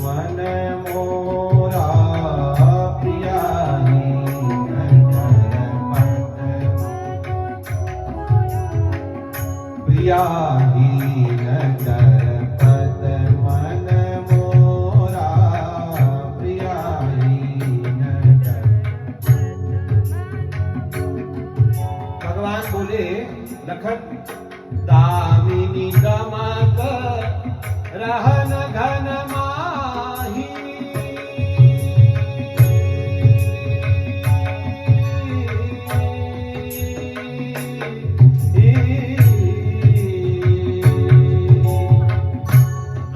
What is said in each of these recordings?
मन मोरा प्रियाहीन करपत मन मोरा प्रियाहीन भगवान बोले लखन दामिनी दमक रहन घन माही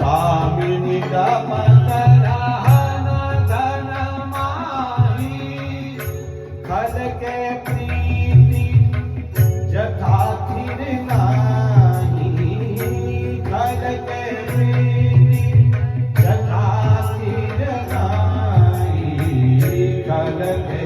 दामिनी दमक रहन घन माही खल के प्रीति जथा थिर नाही खल के प्रीति जथा थिर नाही खल के